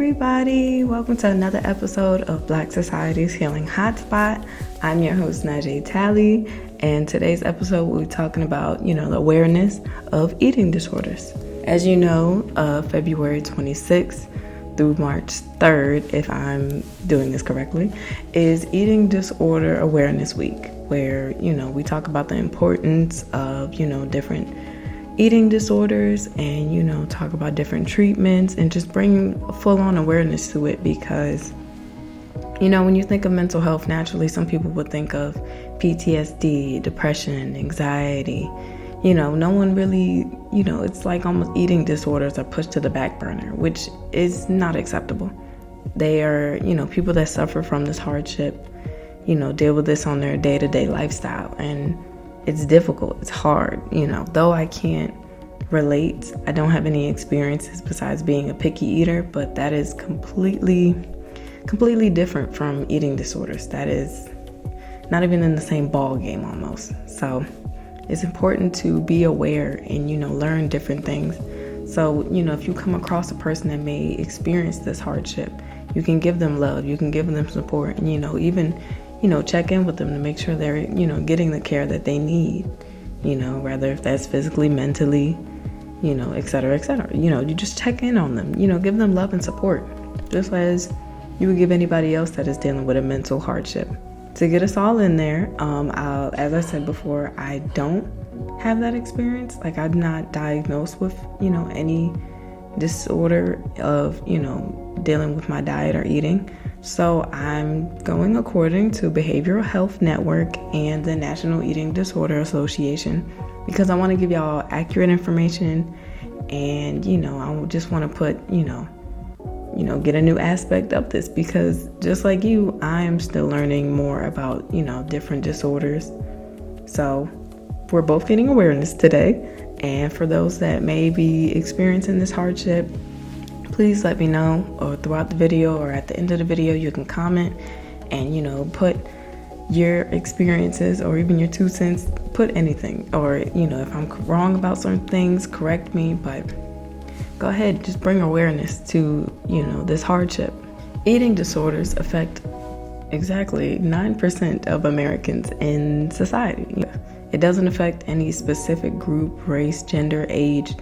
everybody, welcome to another episode of Black Society's Healing Hotspot. I'm your host Najee Talley, and today's episode we'll be talking about, the awareness of eating disorders. As you know, February 26th through March 3rd, if I'm doing this correctly, is Eating Disorder Awareness Week, where, we talk about the importance of, different eating disorders and, talk about different treatments and just bring full-on awareness to it because, when you think of mental health, naturally, some people would think of PTSD, depression, anxiety. No one really, it's like almost eating disorders are pushed to the back burner, which is not acceptable. They are, people that suffer from this hardship, deal with this on their day-to-day lifestyle. And it's difficult. It's hard, though I can't relate. I don't have any experiences besides being a picky eater, but that is completely different from eating disorders. That is not even in the same ball game almost. So it's important to be aware and, learn different things. So, if you come across a person that may experience this hardship, you can give them love, you can give them support, and, even check in with them to make sure they're, getting the care that they need, whether if that's physically, mentally, et cetera, et cetera. You just check in on them, give them love and support, just as you would give anybody else that is dealing with a mental hardship. To get us all in there, as I said before, I don't have that experience. Like, I'm not diagnosed with, any disorder of, dealing with my diet or eating. So I'm going according to Behavioral Health Network and the National Eating Disorder Association because I want to give y'all accurate information and, I just want to put, get a new aspect of this because just like you, I am still learning more about, different disorders. So we're both getting awareness today. And for those that may be experiencing this hardship, please let me know, or throughout the video or at the end of the video, you can comment and, put your experiences or even your 2 cents, put anything. Or, if I'm wrong about certain things, correct me, but go ahead, just bring awareness to, this hardship. Eating disorders affect exactly 9% of Americans in society. It doesn't affect any specific group, race, gender, age.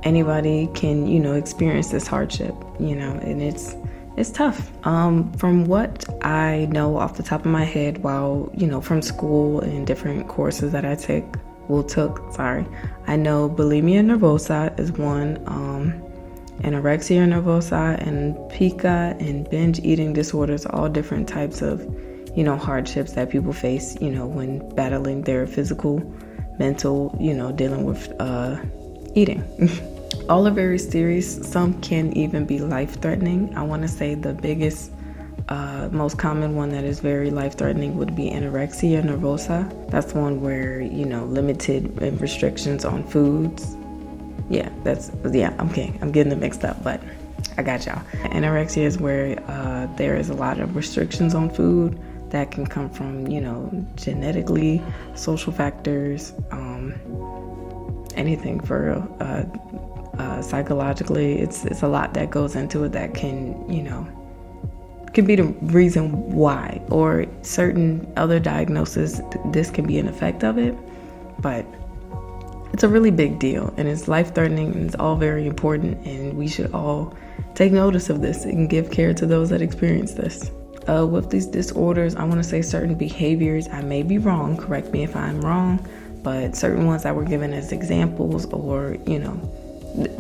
Anybody can, experience this hardship, and it's tough. From what I know off the top of my head, while, from school and different courses that I took, I know bulimia nervosa is one, anorexia nervosa and pica and binge eating disorders, all different types of, hardships that people face, when battling their physical, mental, dealing with eating. All are very serious. Some can even be life-threatening. I want to say the biggest, most common one that is very life-threatening would be anorexia nervosa. That's one where, limited restrictions on foods. I'm getting them mixed up, but I got y'all. Anorexia is where there is a lot of restrictions on food that can come from, genetically, social factors, anything for psychologically. It's a lot that goes into it that can, could be the reason why, or certain other diagnoses, this can be an effect of it, but it's a really big deal and it's life-threatening and it's all very important, and we should all take notice of this and give care to those that experience this. With these disorders, I want to say certain behaviors, I may be wrong, correct me if I'm wrong, but certain ones that were given as examples, or,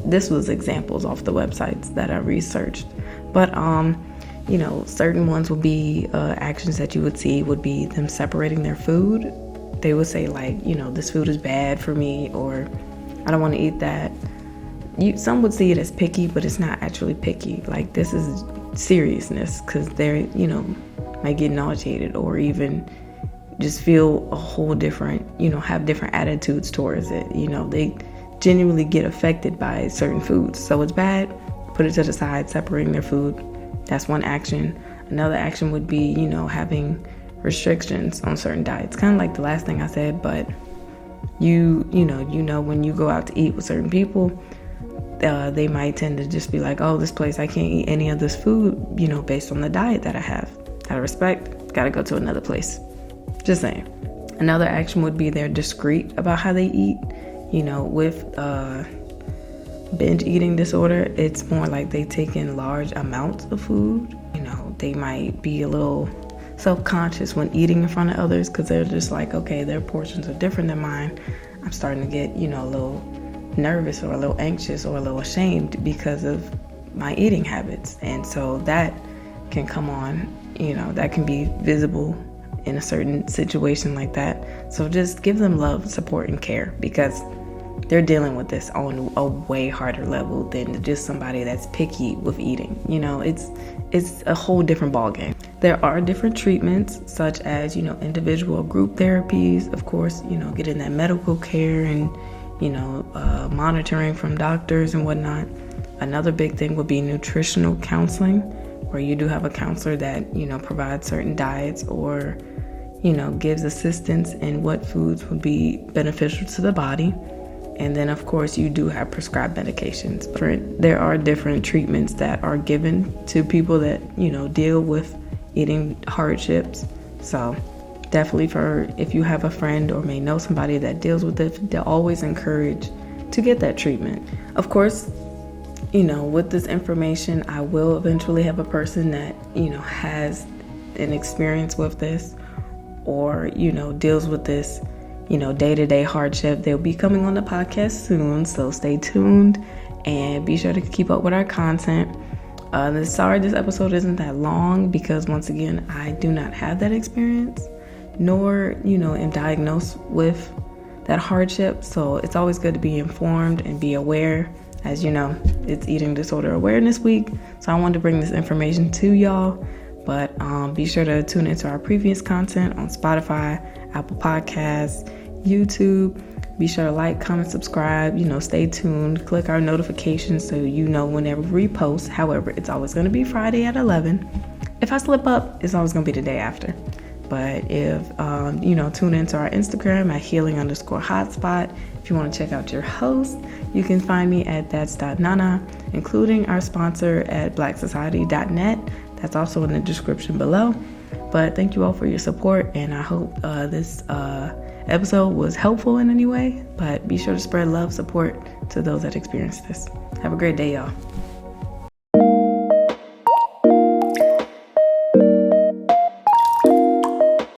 this was examples off the websites that I researched. But, certain ones would be actions that you would see would be them separating their food. They would say like, this food is bad for me, or I don't want to eat that. Some would see it as picky, but it's not actually picky. Like, this is seriousness because they're, might get nauseated or even just feel a whole different, have different attitudes towards it. They genuinely get affected by certain foods. So it's bad, put it to the side, separating their food. That's one action. Another action would be, having restrictions on certain diets. Kind of like the last thing I said, but you know, when you go out to eat with certain people, they might tend to just be like, oh, this place, I can't eat any of this food, based on the diet that I have. Out of respect, gotta go to another place. Just saying. Another action would be they're discreet about how they eat. With binge eating disorder, it's more like they take in large amounts of food. They might be a little self-conscious when eating in front of others because they're just like, okay, their portions are different than mine. I'm starting to get, a little nervous or a little anxious or a little ashamed because of my eating habits. And so that can come on, that can be visible in a certain situation like that. So just give them love, support, and care because they're dealing with this on a way harder level than just somebody that's picky with eating. It's a whole different ballgame. There are different treatments such as, individual group therapies, of course, getting that medical care and, monitoring from doctors and whatnot. Another big thing would be nutritional counseling, where you do have a counselor that, provides certain diets or, gives assistance in what foods would be beneficial to the body. And then, of course, you do have prescribed medications. There are different treatments that are given to people that, deal with eating hardships. So definitely if you have a friend or may know somebody that deals with it, they'll always encourage to get that treatment. Of course, with this information, I will eventually have a person that, has an experience with this or, deals with this, day-to-day hardship. They'll be coming on the podcast soon, so stay tuned and be sure to keep up with our content. Sorry this episode isn't that long because, once again, I do not have that experience, nor, am diagnosed with that hardship. So it's always good to be informed and be aware. As you know, it's Eating Disorder Awareness Week, so I wanted to bring this information to y'all. But be sure to tune into our previous content on Spotify, Apple Podcasts, YouTube. Be sure to like, comment, subscribe, stay tuned, click our notifications so whenever we post. However, it's always going to be Friday at 11. If I slip up, it's always going to be the day after. But if, tune into our Instagram at healing_hotspot. If you want to check out your host, you can find me at thats.nana, including our sponsor at blacksociety.net. That's also in the description below. But thank you all for your support, and I hope this episode was helpful in any way. But be sure to spread love, support to those that experience this. Have a great day, y'all.